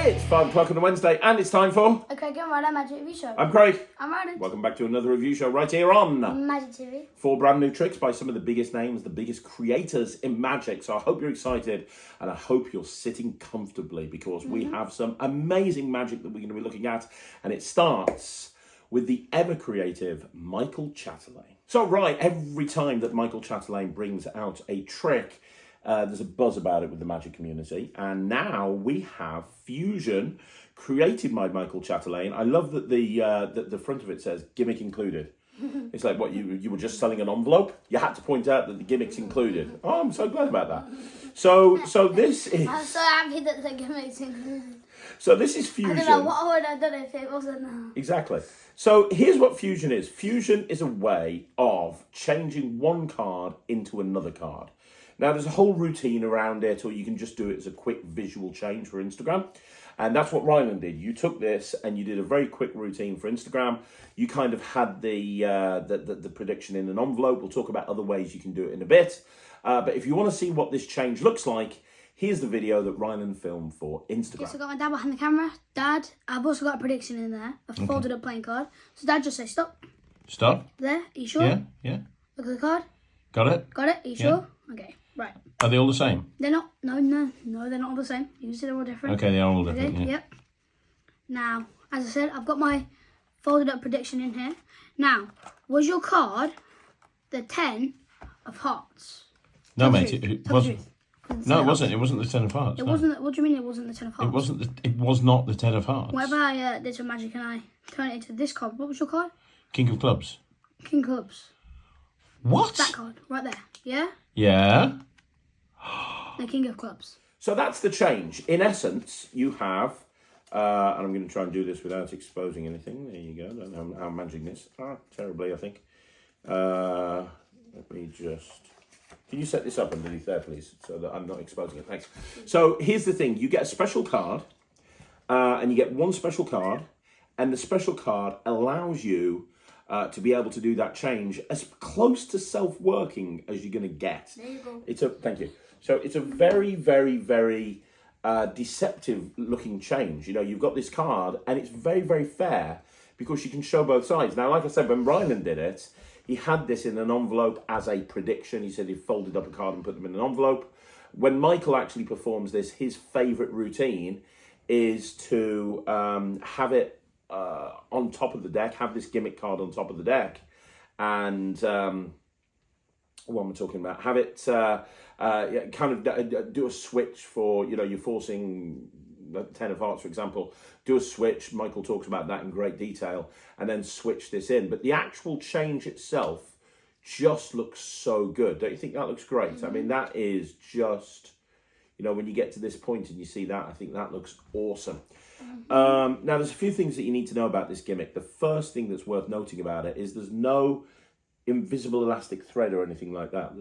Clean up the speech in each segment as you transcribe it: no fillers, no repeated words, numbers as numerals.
It's 5 o'clock on a Wednesday, and it's time for... Okay, get Ryland Magic Review Show. I'm Craig. I'm Ryland. Welcome back to another review show right here on... Magic TV. 4 brand new tricks by some of the biggest names, the biggest creators in magic. So I hope you're excited, and I hope you're sitting comfortably, because we have some amazing magic that we're going to be looking at, and it starts with the ever-creative Mickael Chatelain. So right, every time that Mickael Chatelain brings out a trick, there's a buzz about it with the magic community, and now we have Fusion, created by Mickael Chatelain. I love that the front of it says gimmick included. It's like, what, you were just selling an envelope? You had to point out that the gimmick's included. Oh, I'm so glad about that. So this is... I'm so happy that the gimmick's included. So this is Fusion. I don't know what I would have done if it wasn't. Exactly. So here's what Fusion is. Fusion is a way of changing one card into another card. Now, there's a whole routine around it, or you can just do it as a quick visual change for Instagram. And that's what Ryland did. You took this and you did a very quick routine for Instagram. You kind of had the prediction in an envelope. We'll talk about other ways you can do it in a bit. But if you want to see what this change looks like, here's the video that Ryland filmed for Instagram. Yes, I got my dad behind the camera. Dad, I've also got a prediction in there. A folded up playing card. So Dad, just say stop. Stop. There, are you sure? Yeah. Look at the card. Got it? Got it? Are you sure? Okay, right. Are they all the same? They're not. No, they're not all the same. You can see they're all different. Okay, they are all different, Okay, yeah. Yep. Now, as I said, I've got my folded up prediction in here. Now, was your card the 10 of hearts? No, mate, Truth. it Tell the wasn't. truth. No, it wasn't. It wasn't the Ten of Hearts. It no. wasn't. What do you mean it wasn't the 10 of hearts? It wasn't. It was not the Ten of Hearts. Whenever I did some magic and I turned it into this card, what was your card? King of Clubs. King Clubs. What? That card, right there. Yeah? Yeah. The King of Clubs. So that's the change. In essence, you have, and I'm going to try and do this without exposing anything. There you go. I don't know how I'm managing this. Terribly, I think. Let me just... Can you set this up underneath there, please, so that I'm not exposing it? Thanks. So here's the thing. You get a special card, and you get one special card, and the special card allows you to be able to do that change as close to self-working as you're going to get. There you go. Thank you. So it's a very, very, very deceptive looking change. You know, you've got this card and it's very, very fair because you can show both sides. Now, like I said, when Ryland did it, he had this in an envelope as a prediction. He said he folded up a card and put them in an envelope. When Mickael actually performs this, his favourite routine is to have it on top of the deck, have this gimmick card on top of the deck, and what am I talking about? Have it kind of do a switch for, you know, you're forcing the 10 of Hearts, for example, do a switch. Mickael talks about that in great detail, and then switch this in. But the actual change itself just looks so good. Don't you think that looks great? Mm-hmm. I mean, that is just, you know, when you get to this point and you see that, I think that looks awesome. Mm-hmm. Now, there's a few things that you need to know about this gimmick. The first thing that's worth noting about it is there's no invisible elastic thread or anything like that.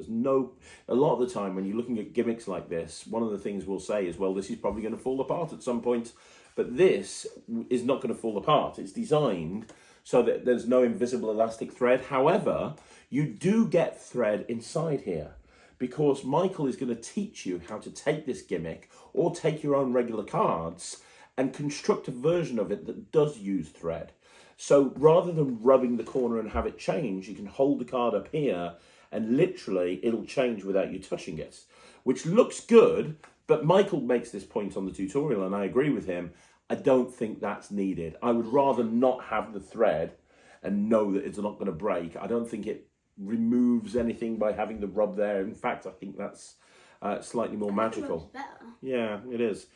A lot of the time when you're looking at gimmicks like this, one of the things we'll say is, well, this is probably going to fall apart at some point, but this is not going to fall apart. It's designed so that there's no invisible elastic thread. However, you do get thread inside here, because Mickael is going to teach you how to take this gimmick or take your own regular cards and construct a version of it that does use thread. So rather than rubbing the corner and have it change, you can hold the card up here and literally it'll change without you touching it, which looks good. But Mickael makes this point on the tutorial, and I agree with him. I don't think that's needed. I would rather not have the thread and know that it's not going to break. I don't think it removes anything by having the rub there. In fact, I think that's slightly more magical. Yeah, it is.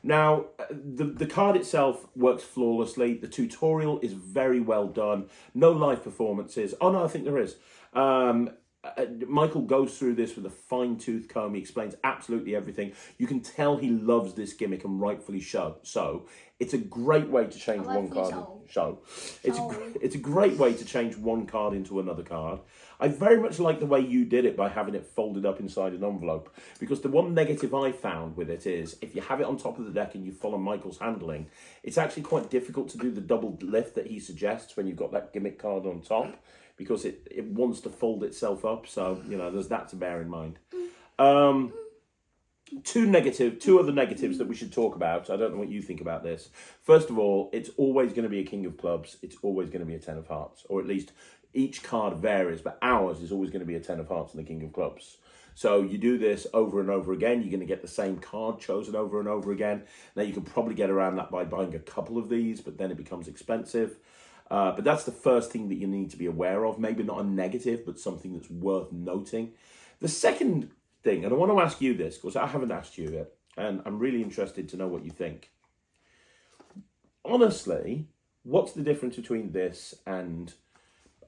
Now, the card itself works flawlessly. The tutorial is very well done. No live performances. Oh, no, I think there is. Mickael goes through this with a fine-tooth comb. He explains absolutely everything. You can tell he loves this gimmick, and rightfully so. It's a great way to change one card. It's a great way to change one card into another card. I very much like the way you did it by having it folded up inside an envelope, because the one negative I found with it is if you have it on top of the deck and you follow Mickael's handling, it's actually quite difficult to do the double lift that he suggests when you've got that gimmick card on top, because it wants to fold itself up. So, you know, there's that to bear in mind. two other negatives that we should talk about. I don't know what you think about this. First of all, it's always going to be a king of clubs. It's always going to be a 10 of hearts, or at least each card varies, but ours is always going to be a 10 of hearts and the king of clubs. So you do this over and over again, you're going to get the same card chosen over and over again. Now you can probably get around that by buying a couple of these, but then it becomes expensive. But that's the first thing that you need to be aware of. Maybe not a negative, but something that's worth noting. The second thing, and I want to ask you this, because I haven't asked you yet, and I'm really interested to know what you think. Honestly, what's the difference between this and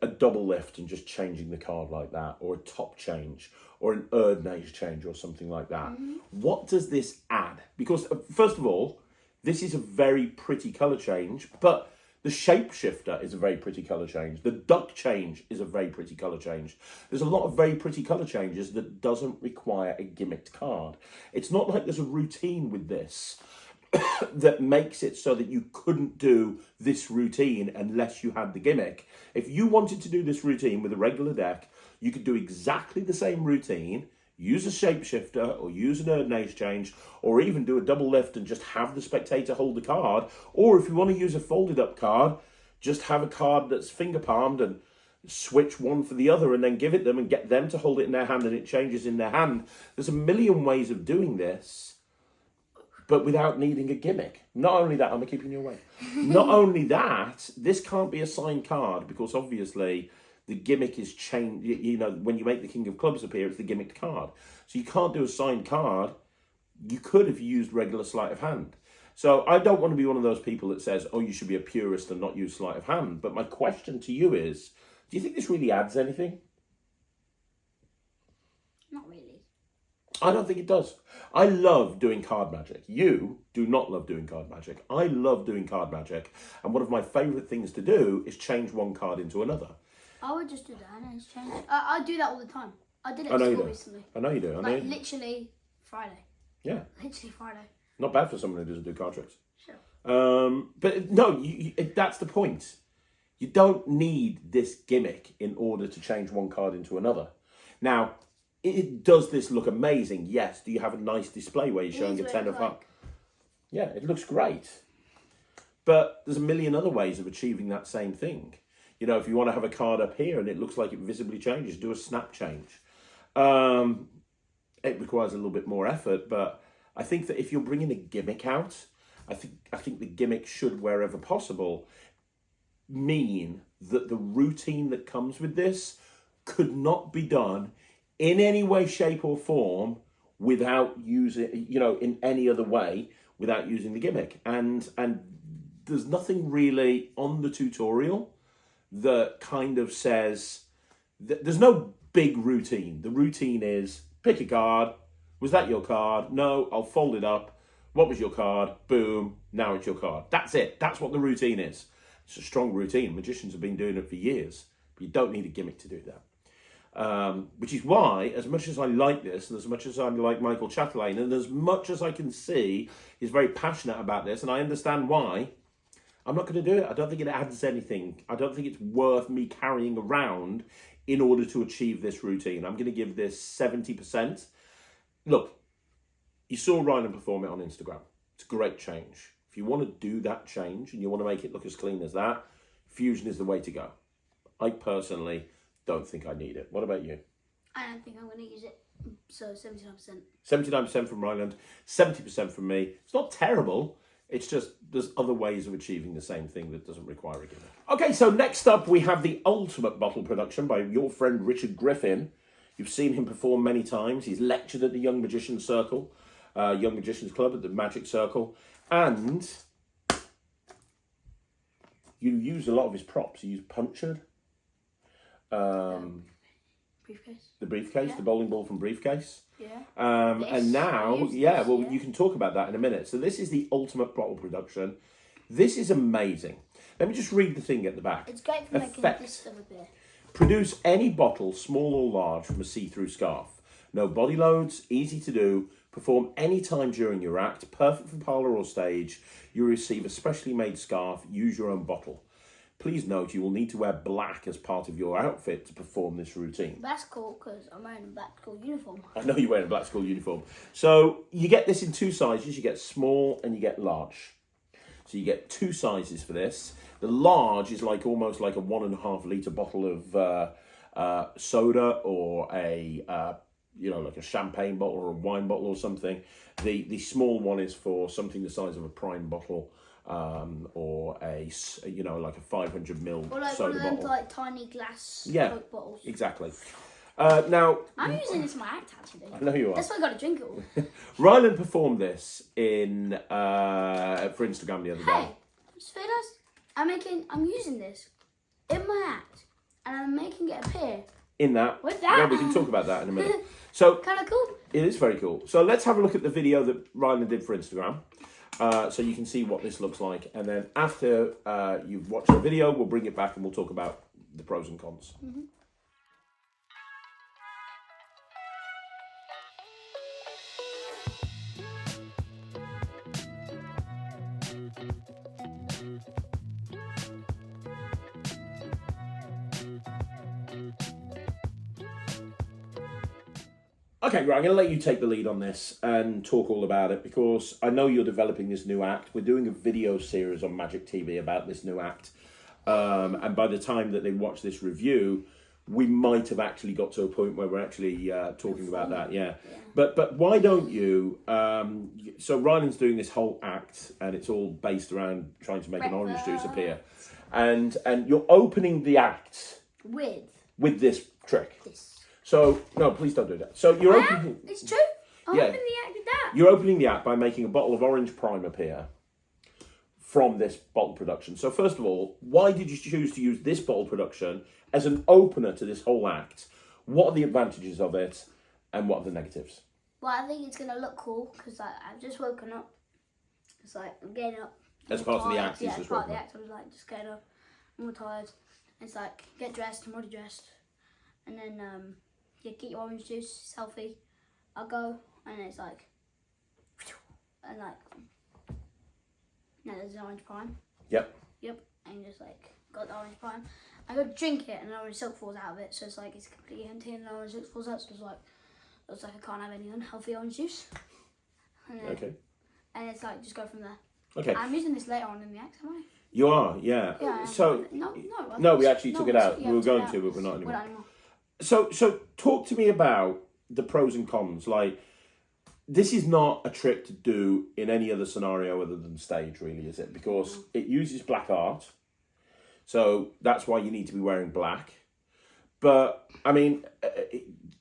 a double lift and just changing the card like that, or a top change, or an Erdnage change, or something like that? What does this add? Because, first of all, this is a very pretty colour change, but the shapeshifter is a very pretty colour change. The duck change is a very pretty colour change. There's a lot of very pretty colour changes that doesn't require a gimmicked card. It's not like there's a routine with this that makes it so that you couldn't do this routine unless you had the gimmick. If you wanted to do this routine with a regular deck, you could do exactly the same routine, use a shapeshifter or use an Erdnage change, or even do a double lift and just have the spectator hold the card. Or if you want to use a folded up card, just have a card that's finger palmed and switch one for the other and then give it them and get them to hold it in their hand and it changes in their hand. There's a million ways of doing this, but without needing a gimmick. Not only that, I'm keeping you away. Not only that, this can't be a signed card because obviously the gimmick is changed. You know, when you make the king of clubs appear, it's the gimmicked card. So you can't do a signed card. You could have used regular sleight of hand. So I don't want to be one of those people that says, oh, you should be a purist and not use sleight of hand. But my question to you is, do you think this really adds anything? Not really. I don't think it does. I love doing card magic. You do not love doing card magic. I love doing card magic. And one of my favourite things to do is change one card into another. I would just do that. I change. I do that all the time. I did it I at know you school do. recently. I know you do. I know Like you do. literally Friday. Yeah. Literally Friday. Not bad for someone who doesn't do card tricks. Sure. But no, that's the point. You don't need this gimmick in order to change one card into another. Now, does this look amazing? Yes. Do you have a nice display where you're showing a 10 of hearts? Yeah, it looks great. But there's a million other ways of achieving that same thing. You know, if you want to have a card up here and it looks like it visibly changes, do a snap change. It requires a little bit more effort, but I think that if you're bringing a gimmick out, I think the gimmick should, wherever possible, mean that the routine that comes with this could not be done in any way, shape or form without using, you know, in any other way without using the gimmick. And there's nothing really on the tutorial that kind of says that there's no big routine. The routine is pick a card. Was that your card? No, I'll fold it up. What was your card? Boom, now it's your card. That's it. That's what the routine is. It's a strong routine. Magicians have been doing it for years, but you don't need a gimmick to do that. Which is why, as much as I like this, and as much as I like Mickael Chatelain, and as much as I can see he's very passionate about this, and I understand why, I'm not going to do it. I don't think it adds anything. I don't think it's worth me carrying around in order to achieve this routine. I'm going to give this 70%. Look, you saw Ryland perform it on Instagram. It's a great change. If you want to do that change and you want to make it look as clean as that, fusion is the way to go. I personally don't think I need it. What about you? I don't think I'm going to use it. So 79%. 79% from Ryland, 70% from me. It's not terrible. It's just there's other ways of achieving the same thing that doesn't require a gimmick. Okay, so next up we have the ultimate bottle production by your friend Richard Griffin. You've seen him perform many times. He's lectured at the Young Magicians Circle, Young Magicians Club at the Magic Circle. And you use a lot of his props. You use punctured. Briefcase. The briefcase, Yeah. the bowling ball from briefcase. Yeah. And now, Use yeah, this, well, yeah. you can talk about that in a minute. So this is the ultimate bottle production. This is amazing. Let me just read the thing at the back. It's great for making Effect. this stuff appear. Produce any bottle, small or large, from a see-through scarf. No body loads, easy to do. Perform any time during your act. Perfect for parlour or stage. You receive a specially made scarf. Use your own bottle. Please note you will need to wear black as part of your outfit to perform this routine. That's cool because I'm wearing a black school uniform. I know you're wearing a black school uniform. So you get this in two sizes. You get small and you get large. So you get two sizes for this. The large is like almost like a 1.5 litre bottle of soda or a like a champagne bottle or a wine bottle or something. The small one is for something the size of a prime bottle. Or like a 500 ml or like soda one of them bottle. like tiny glass Coke bottles. Exactly. Now I'm using this in my act actually. I know you are. That's why I got to drink it all. Ryland performed this in for Instagram the other day. Hey, just realised I'm using this in my act, and I'm making it appear. In that, With that? yeah, we can talk about that in a minute. So Kind of cool. it is very cool. So let's have a look at the video that Ryland did for Instagram. So you can see what this looks like, and then after you've watched the video, we'll bring it back and we'll talk about the pros and cons. Mm-hmm. Okay, right, I'm going to let you take the lead on this and talk all about it because I know you're developing this new act. We're doing a video series on Magic TV about this new act. And by the time that they watch this review, we might have actually got to a point where we're actually talking about that, yeah. But why don't you... so Ryland's doing this whole act and it's all based around trying to make an orange juice appear. And you're opening the act with this trick. So, no, please don't do that. So you're opening... It's true. I'm Yeah. opening the act with that. You're opening the act by making a bottle of orange prime appear from this bottle production. So first of all, why did you choose to use this bottle production as an opener to this whole act? What are the advantages of it and what are the negatives? Well, I think it's going to look cool because I've just woken up. It's like I'm getting up. As part of the act, Yeah, he's as just part of woken the up. act, I was like just getting up. I'm all tired. It's like get dressed. I'm already dressed. And then get your orange juice. It's healthy. I'll go and it's like and like now there's an orange prime. Yep. And just like got the orange prime. I go drink it and an orange silk falls out of it, so it's like it's completely empty and an orange silk falls out, so it's like looks like I can't have any unhealthy orange juice. And then, Okay. And it's like just go from there. Okay. I'm using this later on in the act, am I? You are, yeah. Yeah. So, No, we actually took it out. Yeah, We were took it going out. to, but we're not We're anymore. not anymore. So talk to me about the pros and cons. Like, this is not a trick to do in any other scenario other than stage, really, is it? Because it uses black art. So that's why you need to be wearing black. But, I mean,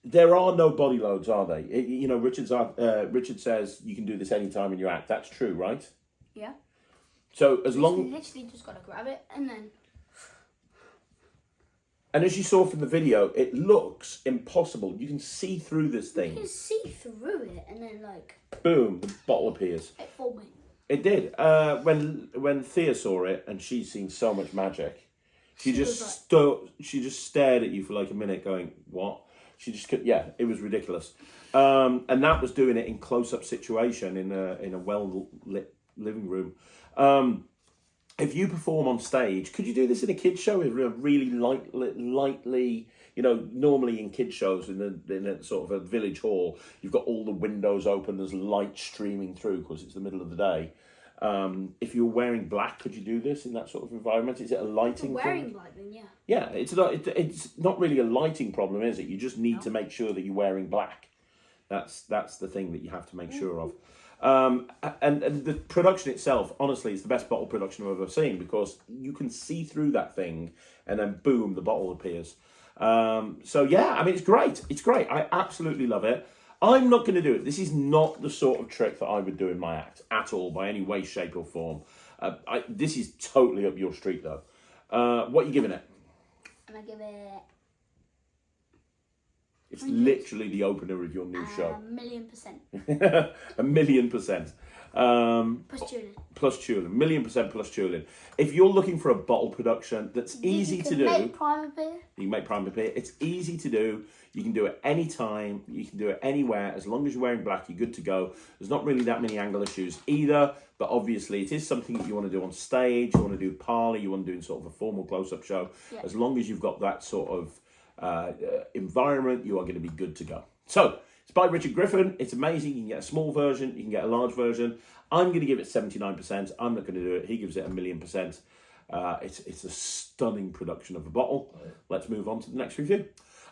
there are no body loads, are they? Richard says you can do this anytime in your act. That's true, right? Yeah. So as You long... literally just gotta grab it and then... And as you saw from the video, it looks impossible. You can see through this You thing. can see through it and then like... Boom, the bottle appears. It fooled me. It did. When Thea saw it and she's seen so much magic, she just stared at you for like a minute, going, "What?" She just could. Yeah, it was ridiculous. And that was doing it in close-up situation in a well-lit living room. If you perform on stage, could you do this in a kids show? In a really lightly, normally in kids shows in a sort of a village hall, you've got all the windows open, there's light streaming through because it's the middle of the day. If you're wearing black, could you do this in that sort of environment? Is it a lighting Wearing thing? black then, yeah. Yeah, it's not really a lighting problem, is it? You just need to make sure that you're wearing black. That's the thing that you have to make sure of. And the production itself, honestly, is the best bottle production I've ever seen because you can see through that thing and then boom, the bottle appears. So yeah, I mean, it's great. It's great. I absolutely love it. I'm not going to do it. This is not the sort of trick that I would do in my act at all, by any way, shape or form. This is totally up your street though. What are you giving it? And I give it It's literally the opener of your new show. 1,000,000%. 1,000,000%. Plus Chatelain. Plus Chatelain. 1,000,000% plus Chatelain. If you're looking for a bottle production that's easy to do, Make primer beer. you can make primer beer. It's easy to do. You can do it anytime. You can do it anywhere. As long as you're wearing black, you're good to go. There's not really that many angle issues either. But obviously, it is something that you want to do on stage. You want to do parley. You want to do in sort of a formal close-up show. Yeah. As long as you've got that sort of environment, you are going to be good to go. So, it's by Richard Griffin. It's amazing. You can get a small version. You can get a large version. I'm going to give it 79%. I'm not going to do it. He gives it 1,000,000%. It's a stunning production of a bottle. Let's move on to the next review.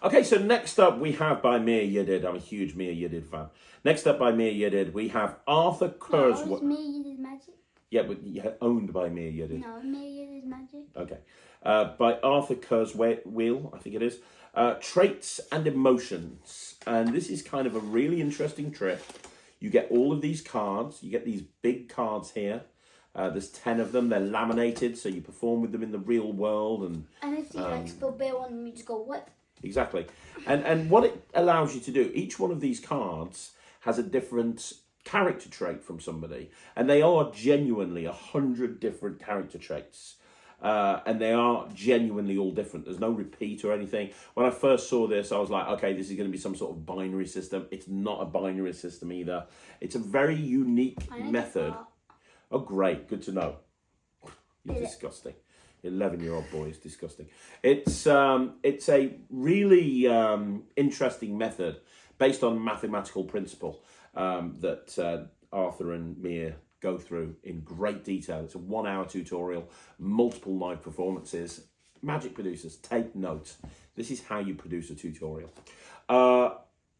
Okay, so next up we have by Mia Yedid. I'm a huge Mia Yedid fan. Next up by Mia Yedid, we have Arthur Kurzweil. No, it's Mia Yedid Magic. Yeah, but you're owned by Mia Yedid. No, Mia Yedid Magic. Okay. By Arthur Kurzweil, I think it is. Traits and Emotions. And this is kind of a really interesting trick. You get all of these cards. You get these big cards here. There's 10 of them. They're laminated, so you perform with them in the real world. And if you like spill beer on them, you just go whip. Exactly. And what it allows you to do, each one of these cards has a different character trait from somebody. And they are genuinely 100 different character traits. And they are genuinely all different. There's no repeat or anything. When I first saw this, I was like, okay, this is going to be some sort of binary system. It's not a binary system either. It's a very unique method. Oh, great. Good to know. You're disgusting. 11-year-old boy is disgusting. It's a really interesting method based on mathematical principle that Arthur and Mia go through in great detail. It's a 1-hour tutorial, multiple live performances. Magic producers, take note. This is how you produce a tutorial.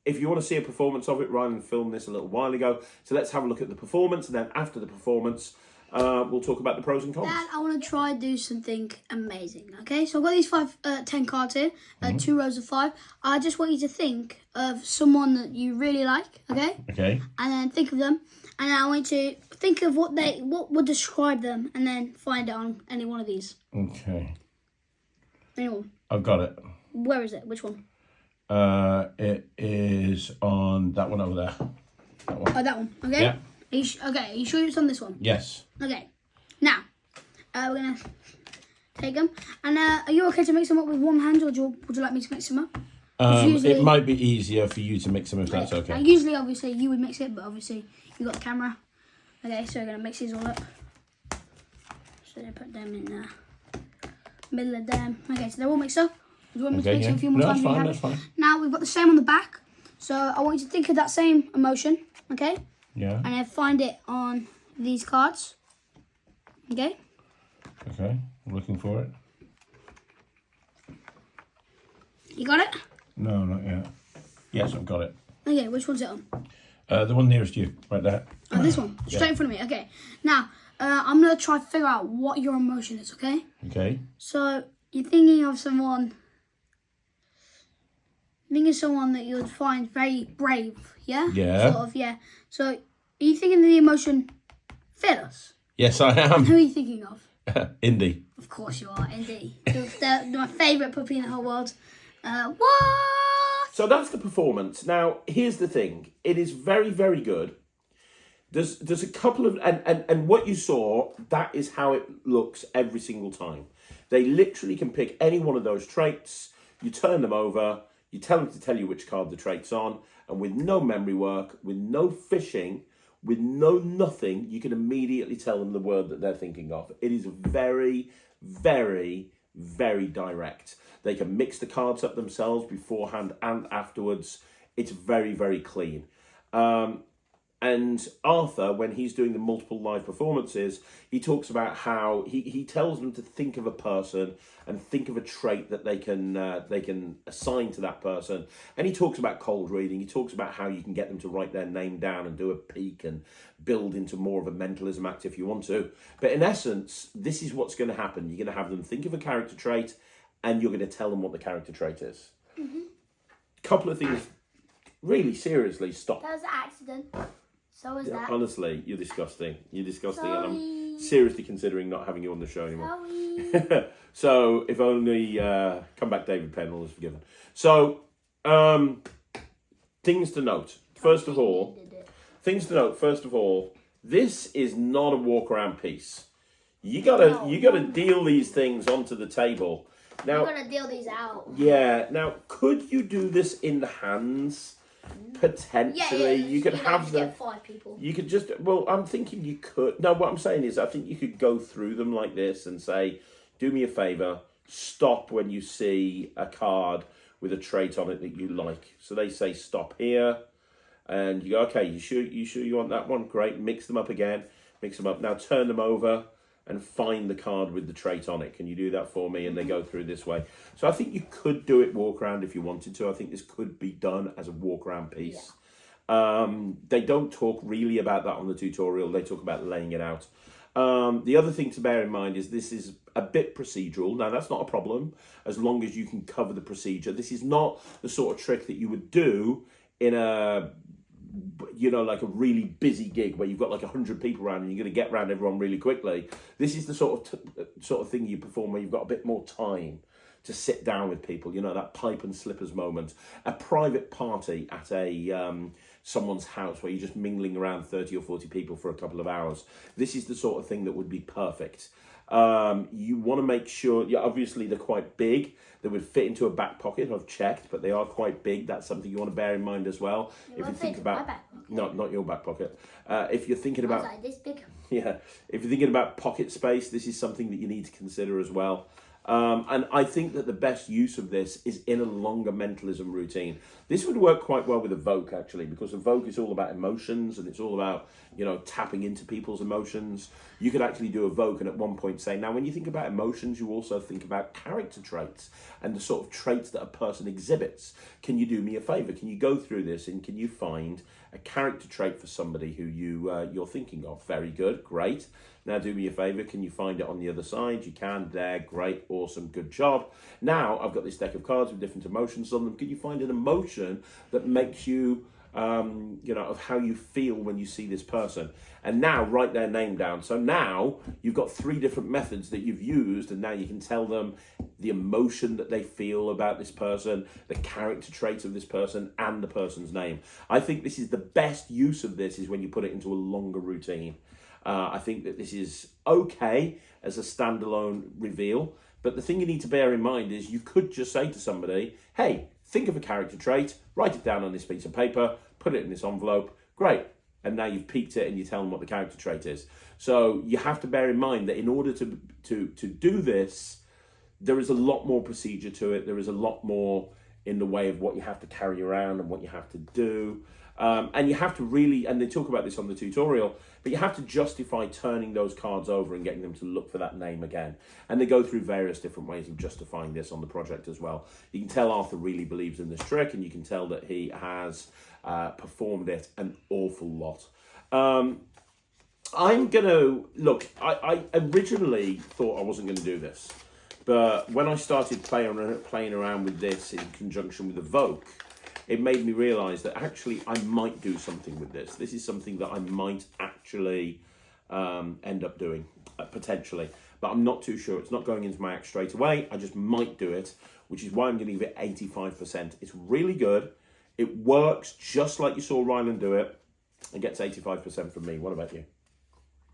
If you want to see a performance of it, Ryland filmed this a little while ago. So let's have a look at the performance, and then after the performance, we'll talk about the pros and cons. Dad, I want to try and do something amazing. Okay, so I've got these 10 cards here, 2 rows of 5. I just want you to think of someone that you really like. Okay. Okay. And then think of them, and I want you to think of what would describe them, and then find it on any one of these. Okay. Anyone? I've got it. Where is it? Which one? It is on that one over there. That one. Oh, that one. Okay. Yeah. Are you sure it's on this one? Yes. Okay. Now, we're gonna take them. And are you okay to mix them up with one hand, or would you like me to mix them up? Usually, it might be easier for you to mix them if that's okay. Usually, obviously, you would mix it, but obviously, you got the camera. Okay, so we're gonna mix these all up. So they put them in the middle of them. Okay, so they're all mixed up. Do you want me to mix it a few more times? That's fine. Now we've got the same on the back. So I want you to think of that same emotion. Okay. Yeah. And then find it on these cards. Okay. Okay. I'm looking for it. You got it? No, not yet. Yes, I've got it. Okay, which one's it on? The one nearest you, right there. Oh, this one. Straight in front of me. Okay. Now, I'm going to try to figure out what your emotion is, okay? Okay. So, you're thinking of someone... that you would find very brave, yeah? Yeah. Sort of, yeah. So, are you thinking of the emotion fearless? Yes, I And am. who are you thinking of? Indy. Of course you are, Indy. My favourite puppy in the whole world. What? So that's the performance. Now, here's the thing. It is very, very good. There's a couple of... And what you saw, that is how it looks every single time. They literally can pick any one of those traits. You turn them over. You tell them to tell you which card the trait's on. And with no memory work, with no fishing, with no nothing, you can immediately tell them the word that they're thinking of. It is very, very, very direct. They can mix the cards up themselves beforehand and afterwards. It's very, very clean. And Arthur, when he's doing the multiple live performances, he talks about how he tells them to think of a person and think of a trait that they can assign to that person. And he talks about cold reading. He talks about how you can get them to write their name down and do a peek and build into more of a mentalism act if you want to. But in essence, this is what's going to happen. You're going to have them think of a character trait and you're going to tell them what the character trait is. Couple of things, really seriously, stop. That was an accident. So is that. Honestly, you're disgusting. You're disgusting, Sorry. and I'm seriously considering not having you on the show anymore. Sorry. So, if only Come Back David Penn, all is forgiven. So, things to note. First of all, this is not a walk around piece. You gotta deal these things onto the table. Now, you gotta deal these out. Yeah. Now, could you do this in the hands? Potentially, you could have them. Get 5 people. You could just. Well, I'm thinking you could. No, what I'm saying is, I think you could go through them like this and say, "Do me a favor, stop when you see a card with a trait on it that you like." So they say stop here, and you go, "Okay, you sure you want that one? Great." Mix them up again. Mix them up. Now turn them over and find the card with the trait on it. Can you do that for me? And they go through this way. So I think you could do it walk around if you wanted to. I think this could be done as a walk around piece. Yeah. They don't talk really about that on the tutorial. They talk about laying it out. The other thing to bear in mind is this is a bit procedural. Now, that's not a problem as long as you can cover the procedure. This is not the sort of trick that you would do in a, like a really busy gig where you've got like 100 people around and you're going to get around everyone really quickly. This is the sort of thing you perform where you've got a bit more time to sit down with people, that pipe and slippers moment. A private party at someone's house where you're just mingling around 30 or 40 people for a couple of hours. This is the sort of thing that would be perfect. You want to make sure, obviously they're quite big. They would fit into a back pocket. I've checked, but they are quite big. That's something you want to bear in mind as well. If you think about not your back pocket. If you're thinking about like this big. Yeah, if you're thinking about pocket space, this is something that you need to consider as well. And I think that the best use of this is in a longer mentalism routine. This would work quite well with evoke, actually, because evoke is all about emotions and it's all about, tapping into people's emotions. You could actually do evoke and at one point say, now, when you think about emotions, you also think about character traits and the sort of traits that a person exhibits. Can you do me a favor? Can you go through this and can you find a character trait for somebody who you're thinking of? Very good, great. Now do me a favor, can you find it on the other side? You can, there, great, awesome, good job. Now I've got this deck of cards with different emotions on them. Can you find an emotion that makes you, of how you feel when you see this person? And now write their name down. So now you've got 3 different methods that you've used, and now you can tell them the emotion that they feel about this person, the character traits of this person, and the person's name. I think this is the best use of this is when you put it into a longer routine. I think that this is okay as a standalone reveal, but the thing you need to bear in mind is you could just say to somebody, hey, think of a character trait, write it down on this piece of paper, put it in this envelope, great. And now you've peeked it and you tell them what the character trait is. So you have to bear in mind that in order to do this, there is a lot more procedure to it. There is a lot more in the way of what you have to carry around and what you have to do. And you have to really, and they talk about this on the tutorial, but you have to justify turning those cards over and getting them to look for that name again. And they go through various different ways of justifying this on the project as well. You can tell Arthur really believes in this trick, and you can tell that he has performed it an awful lot. I'm going to, look, I originally thought I wasn't going to do this, but when I started playing around with this in conjunction with Evoke, it made me realise that actually I might do something with this. This is something that I might actually end up doing, potentially. But I'm not too sure. It's not going into my act straight away. I just might do it, which is why I'm going to give it 85%. It's really good. It works just like you saw Ryland do it. It gets 85% from me. What about you?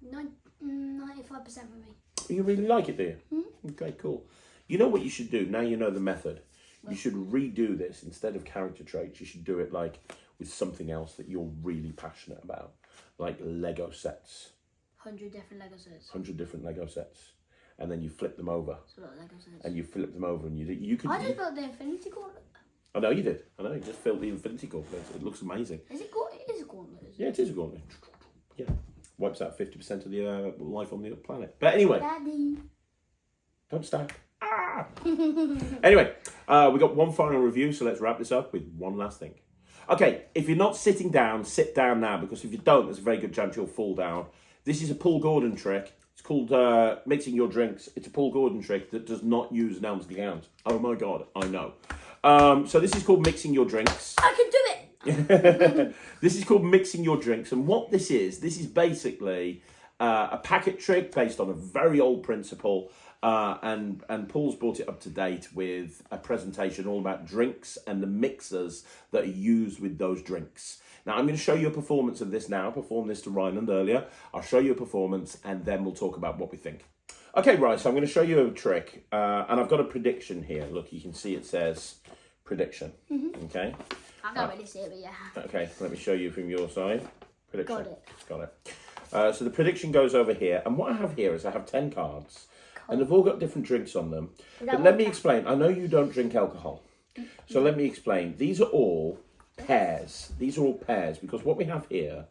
95% for me. You really like it, do you? Mm-hmm. Okay, cool. You know what you should do? Now you know the method. You should redo this. Instead of character traits, you should do it like with something else that you're really passionate about. Like Lego sets. 100 different Lego sets. 100 different Lego sets. And then you flip them over. It's a lot of Lego sets. And you flip them over and you could... I just built the Infinity Gauntlet. I know you did. I know, you just built the Infinity Gauntlet. It looks amazing. Is it Gauntlet? It is a Gauntlet, isn't it? Yeah, it is a Gauntlet. Yeah. Wipes out 50% of the life on the planet. But anyway. Daddy. Don't stack. Anyway, we got one final review, so let's wrap this up with one last thing. Okay, if you're not sitting down, sit down now, because if you don't, there's a very good chance you'll fall down. This is a Paul Gordon trick. It's called mixing your drinks. It's a Paul Gordon trick that does not use an Elmsley Gowns. Oh my God, I know. So this is called mixing your drinks. I can do it! This is called mixing your drinks, and what this is basically a packet trick based on a very old principle. And Paul's brought it up to date with a presentation all about drinks and the mixers that are used with those drinks. Now, I'm going to show you a performance of this now. I performed this to Ryland earlier. I'll show you a performance and then we'll talk about what we think. Okay, right, so I'm going to show you a trick. And I've got a prediction here. Look, you can see it says prediction. Okay. I can't really see it, but yeah. Okay, let me show you from your side. Prediction. Got it. Got it. So the prediction goes over here. And what I have here is I have 10 cards. And they've all got different drinks on them. But let me explain. I know you don't drink alcohol. So let me explain. These are all pairs. These are all pairs because what we have here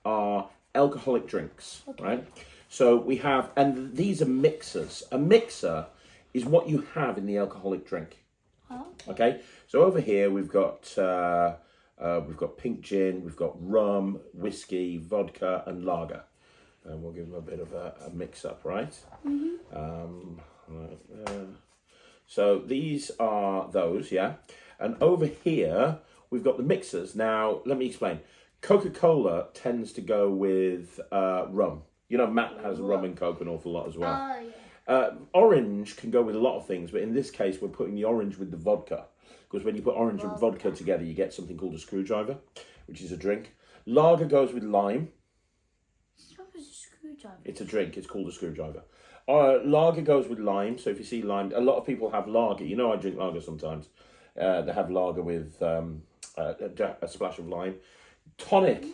are alcoholic drinks, right? So we have, and these are mixers. A mixer is what you have in the alcoholic drink. Okay. So over here we've got pink gin, we've got rum, whiskey, vodka, and lager. And we'll give them a bit of a mix up, right? So these are those, yeah. And over here we've got the mixers. Now let me explain. Coca-Cola tends to go with rum. You know, Matt has rum and Coke an awful lot as well. Oh, yeah. Orange can go with a lot of things, but in this case, we're putting the orange with the vodka. Because when you put orange and vodka together, you get something called a screwdriver, which is a drink. Lager goes with lime. What was a screwdriver? It's a drink. It's called a screwdriver. Lager goes with lime. So if you see lime, a lot of people have lager. You know, I drink lager sometimes. They have lager with a splash of lime. Tonic.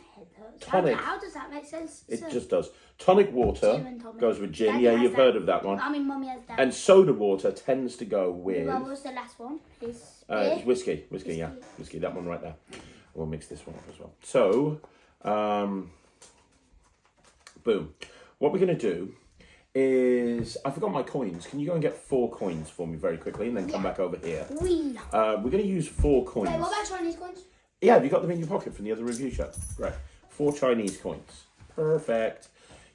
How does that make sense? It just does. Tonic water Gin and tonic. goes with gin. Daddy Yeah, has you've that. heard of that one. I mean, Mummy has that. And soda water tends to go with... What was the last one? it's whiskey. Whiskey, yeah. Whiskey, that one right there. We'll mix this one up as well. So, boom. What we're going to do is... I forgot my coins. Can you go and get 4 coins for me very quickly and then come back over here? We're We're going to use 4 coins. Wait, what about Chinese coins? Yeah, have you got them in your pocket from the other review show? Right. 4 Chinese coins. Perfect.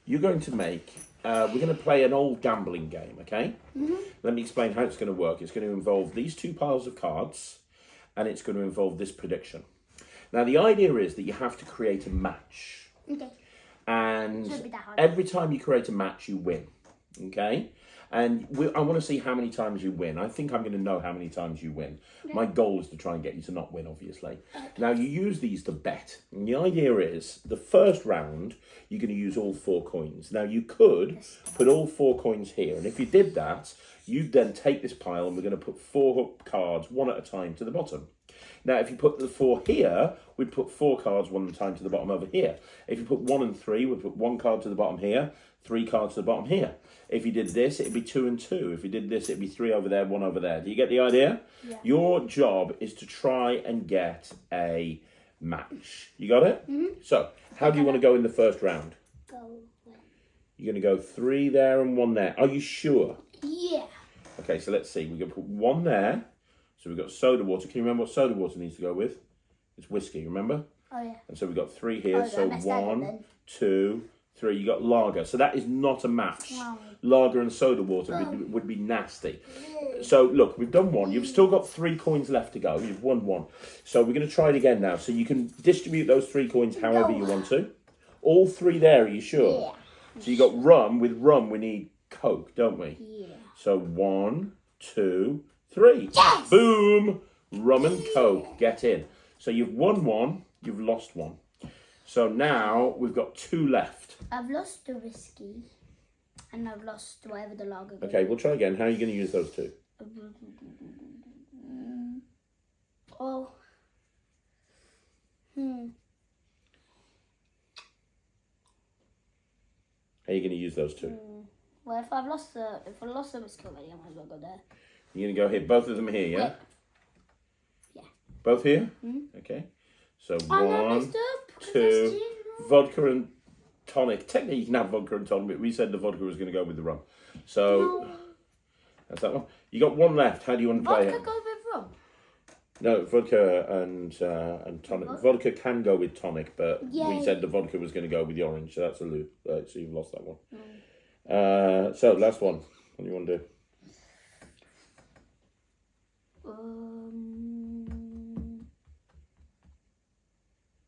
You're going to make... we're going to play an old gambling game, okay? Let me explain how it's going to work. It's going to involve these 2 piles of cards, and it's going to involve this prediction. Now, the idea is that you have to create a match. Okay. And Shouldn't be that hard. every time you create a match, you win, okay? And I want to see how many times you win. I think I'm going to know how many times you win. Okay. My goal is to try and get you to not win, obviously. Okay. Now, you use these to bet. And the idea is, the first round, you're going to use all 4 coins. Now, you could put all 4 coins here. And if you did that, you'd then take this pile and we're going to put 4 cards, one at a time, to the bottom. Now, if you put the 4 here, we'd put 4 cards one at a time to the bottom over here. If you put 1 and 3, we'd put 1 card to the bottom here, 3 cards to the bottom here. If you did this, it'd be 2 and 2. If you did this, it'd be 3 over there, 1 over there. Do you get the idea? Yeah. Your job is to try and get a match. You got it? So, how do you want to go in the first round? You're going to go 3 there and 1 there. Are you sure? Yeah. Okay, so let's see. We're going to put 1 there. So we've got soda water. Can you remember what soda water needs to go with? It's whiskey, remember? Oh, yeah. And so we've got 3 here. Oh, so 1, 2, 3. You got lager. So that is not a match. Wow. Lager and soda water would be nasty. So look, we've done 1. You've still got 3 coins left to go. You've won 1. So we're going to try it again now. So you can distribute those 3 coins however you want to. All 3 there, are you sure? Yeah. So you got rum. With rum, we need Coke, don't we? Yeah. So 1, 2, 3. Yes! Boom! Rum and Coke. Get in. So you've won 1. You've lost 1. So now we've got 2 left. I've lost the whiskey. And I've lost whatever the lager goes. Okay, we'll try again. How are you going to use those 2? Oh. How are you going to use those 2? Well, if I lost the whiskey already, I might as well go there. You're going to go here. Both of them here, yeah? Wait. Yeah. Both here? Okay. So I 1, messed up. 2, vodka and tonic. Technically, you can have vodka and tonic, but we said the vodka was going to go with the rum. So, that's that one. You got 1 left. How do you want to play Vodka it? goes with rum. No, vodka and tonic. Vodka can go with tonic, but we said the vodka was going to go with the orange, so that's a loop. So you've lost that one. So, last one. What do you want to do?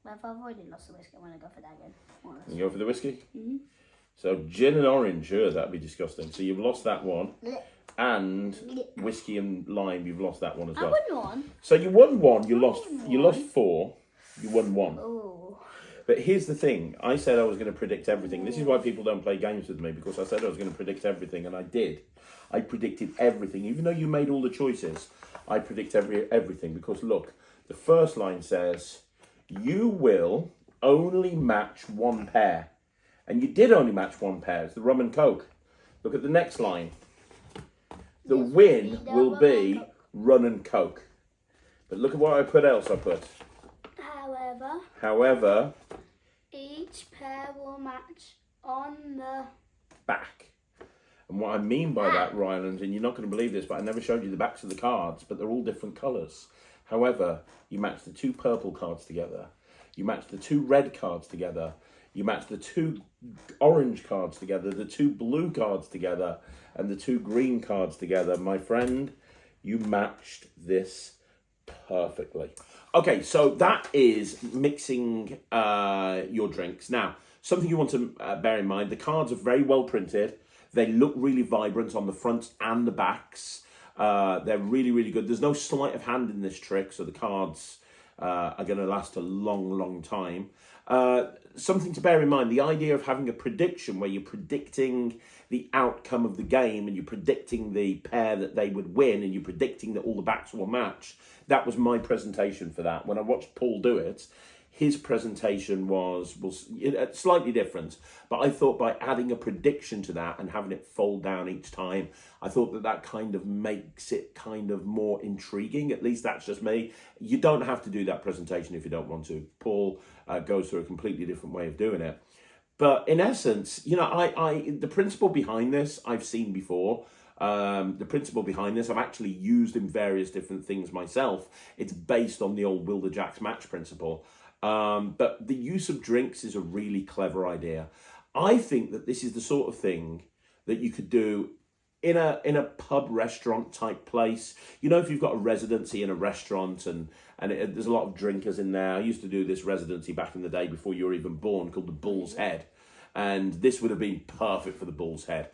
Well, if I've already lost the whiskey, I'm going to go for that again. You go for the whiskey? So gin and orange, that'd be disgusting. So you've lost that one. And whiskey and lime, you've lost that one as well. I won one. So you won one, you lost 4, you won 1. Oh. But here's the thing, I said I was going to predict everything. This is why people don't play games with me, because I said I was going to predict everything, and I did. I predicted everything. Even though you made all the choices, I predict everything. Because look, the first line says, you will only match 1 pair. And you did only match 1 pair. It's the rum and coke. Look at the next line. The win will be rum and coke. But look at what I put else I put. However, each pair will match on the back. And what I mean by that, Ryland, and you're not going to believe this, but I never showed you the backs of the cards, but they're all different colours. However, you match the 2 purple cards together. You match the 2 red cards together. You match the 2 orange cards together, the 2 blue cards together, and the 2 green cards together. My friend, you matched this perfectly. Okay, so that is mixing your drinks. Now, something you want to bear in mind, the cards are very well printed. They look really vibrant on the fronts and the backs. They're really, really good. There's no sleight of hand in this trick, so the cards are going to last a long, long time. Something to bear in mind, the idea of having a prediction where you're predicting the outcome of the game and you're predicting the pair that they would win and you're predicting that all the backs will match. That was my presentation for that. When I watched Paul do it, his presentation was slightly different, but I thought by adding a prediction to that and having it fold down each time, I thought that kind of makes it kind of more intriguing. At least that's just me. You don't have to do that presentation if you don't want to. Paul goes through a completely different way of doing it. But in essence, you know, the principle behind this I've seen before. The principle behind this I've actually used in various different things myself. It's based on the old Wilder Jacks match principle. But the use of drinks is a really clever idea. I think that this is the sort of thing that you could do in a pub restaurant type place. You know, if you've got a residency in a restaurant and there's a lot of drinkers in there. I used to do this residency back in the day before you were even born, called the Bull's Head. And this would have been perfect for the Bull's Head.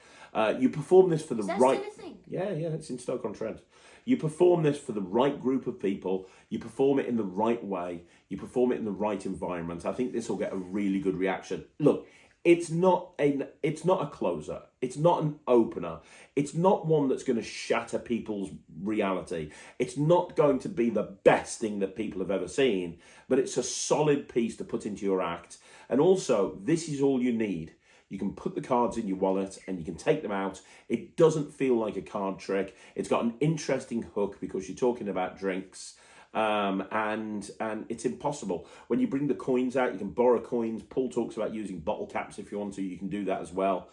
You perform this for the right... Is that still a thing? Yeah, it's in Stoke-on-Trent. You perform this for the right group of people. You perform it in the right way. You perform it in the right environment. I think this will get a really good reaction. Look, it's not a closer. It's not an opener. It's not one that's going to shatter people's reality. It's not going to be the best thing that people have ever seen, but it's a solid piece to put into your act. And also, this is all you need. You can put the cards in your wallet and you can take them out. It doesn't feel like a card trick. It's got an interesting hook because you're talking about drinks. And it's impossible. When you bring the coins out, you can borrow coins. Paul talks about using bottle caps if you want to. You can do that as well.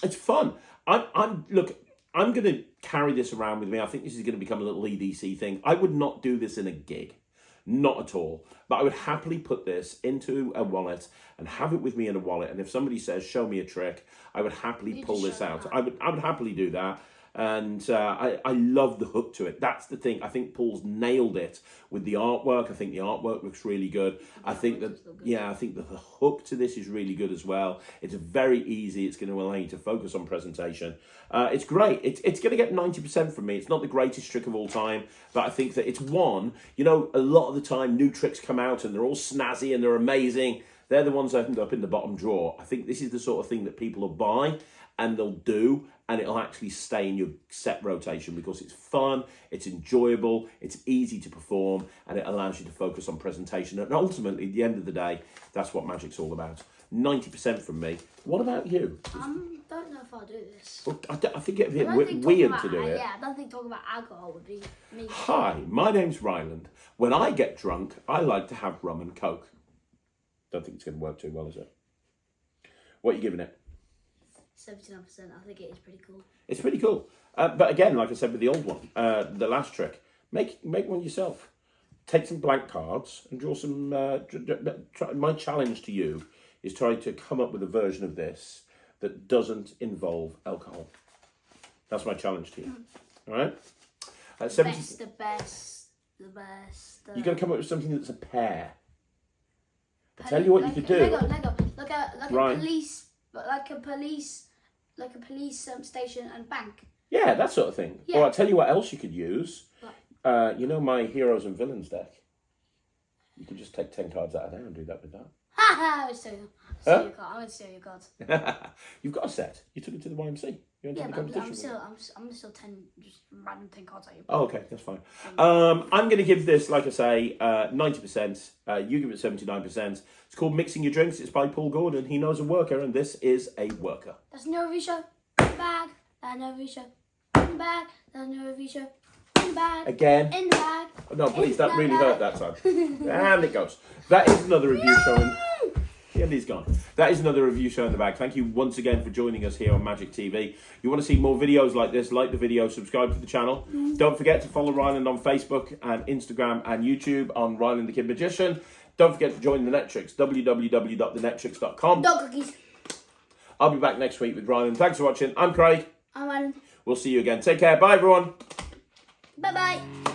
It's fun. I'm going to carry this around with me. I think this is going to become a little EDC thing. I would not do this in a gig. Not at all. But I would happily put this into a wallet and have it with me in a wallet. And if somebody says, show me a trick, I would happily pull this out. I would happily do that. And I love the hook to it. That's the thing. I think Paul's nailed it with the artwork. I think the artwork looks really good. I think that the hook to this is really good as well. It's very easy. It's going to allow you to focus on presentation. It's great. It's going to get 90% from me. It's not the greatest trick of all time, but I think that it's one. You know, a lot of the time new tricks come out and they're all snazzy and they're amazing. They're the ones that end up in the bottom drawer. I think this is the sort of thing that people will buy and they'll do, and it'll actually stay in your set rotation because it's fun, it's enjoyable, it's easy to perform, and it allows you to focus on presentation. And ultimately, at the end of the day, that's what magic's all about. 90% from me. What about you? Don't know if I'll do this. Well, I think it'd be weird to do it. Yeah, I don't think talking about alcohol would be me. Hi, my name's Ryland. When I get drunk, I like to have rum and coke. Don't think it's going to work too well, is it? What are you giving it? 79%. I think it is pretty cool. It's pretty cool. But again, like I said with the old one, the last trick, make one yourself. Take some blank cards and draw some... my challenge to you is try to come up with a version of this that doesn't involve alcohol. That's my challenge to you. All right? The best. You've got to come up with something that's a pair. I'll tell you what you could do. Lego. Like a police but like a police station and bank. Yeah, that sort of thing. Yeah. Or I'll tell you what else you could use. What? You know my heroes and villains deck? You could just take 10 cards out of there and do that with that. Ha ha! I'm going to steal your cards. You've got a set. You took it to the YMC. You Yeah, entered the but competition. I'm still 10, just random 10 cards at you. Oh, okay, that's fine. I'm going to give this, like I say, 90%. You give it 79%. It's called Mixing Your Drinks. It's by Paul Gordon. He knows a worker, and this is a worker. That's no review show. Bag. That's no review show. Bag. That's no review show. Bag. Again. In the bag. No, please, that In really the hurt bag. that time. And it goes. That is another review show. And he's gone. That is another review show in the bag. Thank you once again for joining us here on Magic TV. You want to see more videos like this, like the video, subscribe to the channel. Don't forget to follow Ryland on Facebook and Instagram and YouTube on Ryland the Kid Magician. Don't forget to join the Netrix, www.thenetrix.com. Dog cookies. I'll be back next week with Ryland. Thanks for watching. I'm Craig. I'm Ryland. We'll see you again. Take care. Bye, everyone. Bye-bye.